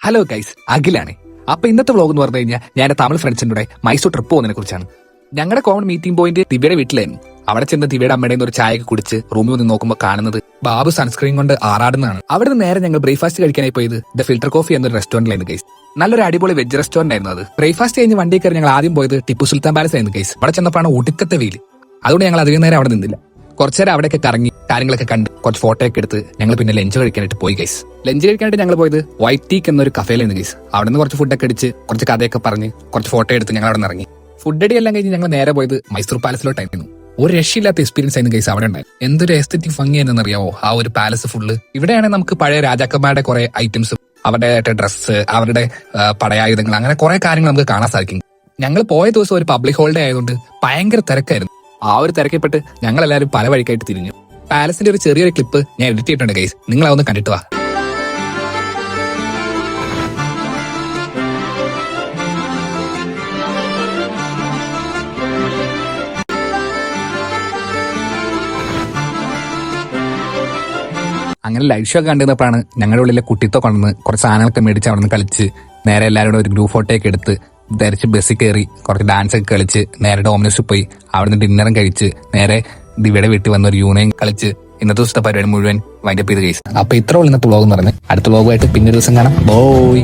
Hello guys, അഖിലാണ്. അപ്പൊ ഇന്നത്തെ vlog എന്ന് പറഞ്ഞു കഴിഞ്ഞാൽ ഞാൻ തമിഴ് ഫ്രണ്ട്സിന്റെ കൂടെ മൈസൂർ ട്രിപ്പ് പോകുന്നതിനെ കുറിച്ചാണ്. ഞങ്ങളുടെ കോമൺ മീറ്റിംഗ് പോയിന്റ് ദിവ്യയുടെ വീട്ടിലായിരുന്നു. അവിടെ ചെന്ന് ദിവ്യയുടെ അമ്മയുടെ ഒരു ചായയൊക്കെ കുടിച്ച് റൂമിൽ വന്ന് നോക്കുമ്പോൾ കാണുന്നത് ബാബു സൺസ്ക്രീൻ കൊണ്ട് ആറാടുന്നതാണ്. അവിടെ നിന്ന് നേരെ ഞങ്ങൾ ബ്രേക്ക്ഫാസ്റ്റ് കഴിക്കാനായി പോയത് ദ ഫിൽറ്റർ കോഫി എന്നൊരു റെസ്റ്റോറന്റിലായിരുന്നു ഗൈസ്. നല്ലൊരു അടിപൊളി വെജ് റെസ്റ്റോറന്റ് ആയിരുന്നു അത്. ബ്രേക്ക്ഫാസ്റ്റ് കഴിഞ്ഞ് വണ്ടി കയറി ഞങ്ങൾ ആദ്യം പോയത് ടിപ്പു സുൽത്താൻ പാലസ് ആയിരുന്നു ഗൈസ്. അവിടെ ചെന്നപ്പോഴാണ് ഒടുക്കത്തെ വെയിൽ. അതുകൊണ്ട് ഞങ്ങൾ അധികം നേരം അവിടെ നിന്നില്ല. കുറച്ചേരം അവിടെയൊക്കെ കറങ്ങി കാര്യങ്ങളൊക്കെ കണ്ട് കുറച്ച് ഫോട്ടോ ഒക്കെ എടുത്ത് ഞങ്ങൾ പിന്നെ ലഞ്ച് കഴിക്കാനായിട്ട് പോയി ഗൈസ്. ലഞ്ച് കഴിക്കാനായിട്ട് ഞങ്ങൾ പോയത് വൈറ്റ് ടീക്ക് എന്നൊരു കഫേലായിരുന്നു ഗൈസ്. അവിടെ നിന്ന് കുറച്ച് ഫുഡൊക്കെ അടിച്ച് കുറച്ച് കഥയൊക്കെ പറഞ്ഞ് കുറച്ച് ഫോട്ടോ എടുത്ത് ഞങ്ങൾ അവിടെ നിന്ന് ഇറങ്ങി. ഫുഡ് അടി എല്ലാം കഴിഞ്ഞ് ഞങ്ങൾ നേരെ പോയത് മൈസൂർ പാലസിലോട്ടായിരുന്നു. ഒരു രക്ഷയില്ലാത്ത എക്സ്പീരിയൻസ് ആയിരുന്നു ഗൈസ് അവിടെ ഉണ്ടായി. എന്തൊരു എസ്തെറ്റിക് ഭംഗിയാണെന്ന് അറിയാവോ ആ ഒരു പാലസ് ഫുള്ള്. ഇവിടെയാണ് നമുക്ക് പഴയ രാജാക്കന്മാരുടെ കുറെ ഐറ്റംസ്, അവരുടെ ഡ്രസ്സ്, അവരുടെ പടയായുധങ്ങൾ, അങ്ങനെ കുറെ കാര്യങ്ങൾ നമുക്ക് കാണാൻ സാധിക്കും. ഞങ്ങൾ പോയ ദിവസം ഒരു പബ്ലിക് ഹോളിഡേ ആയതുകൊണ്ട് ഭയങ്കര തിരക്കായിരുന്നു. ആ ഒരു തിരക്കപ്പെട്ട് ഞങ്ങൾ എല്ലാവരും പല വഴിക്കായിട്ട് തിരിഞ്ഞു. പാലസിന്റെ ഒരു ചെറിയൊരു ക്ലിപ്പ് ഞാൻ എഡിറ്റ് ചെയ്തിട്ടുണ്ട് ഗൈസ്, നിങ്ങൾ അതൊന്ന് കണ്ടിട്ട് വാ. അങ്ങനെ ലൈവ് ഷോ കണ്ടിരുന്നപ്പോഴാണ് ഞങ്ങളുടെ ഉള്ളിലെ കുട്ടിത്തോ കൊണ്ടുവന്ന് കുറച്ച് സാധനങ്ങളൊക്കെ മേടിച്ച് അവിടെ നിന്ന് കളിച്ച് നേരെ എല്ലാവരും ഒരു ഗ്രൂപ്പ് ഫോട്ടോയൊക്കെ എടുത്ത് ധരിച്ച് ബസ്സിൽ കയറി കുറച്ച് ഡാൻസ് ഒക്കെ കളിച്ച് നേരെ ഡോമിനോസിൽ പോയി അവിടുന്ന് ഡിന്നറും കഴിച്ച് നേരെ ദിവ്യയുടെ വീട്ടിൽ വന്ന ഒരു യൂണിയൻ കളിച്ച് ഇന്നത്തെ ദിവസത്തെ പരിപാടി മുഴുവൻ വൈൻഡപ്പ് ചെയ്ത് കഴിച്ചു. അപ്പൊ ഇത്ര ഉള്ള ഇന്നത്തെ വ്ലോഗ് എന്ന് പറഞ്ഞ് അടുത്ത വ്ലോഗുമായിട്ട് പിന്നെ ഒരു ദിവസം കാണാം. ബോയ്.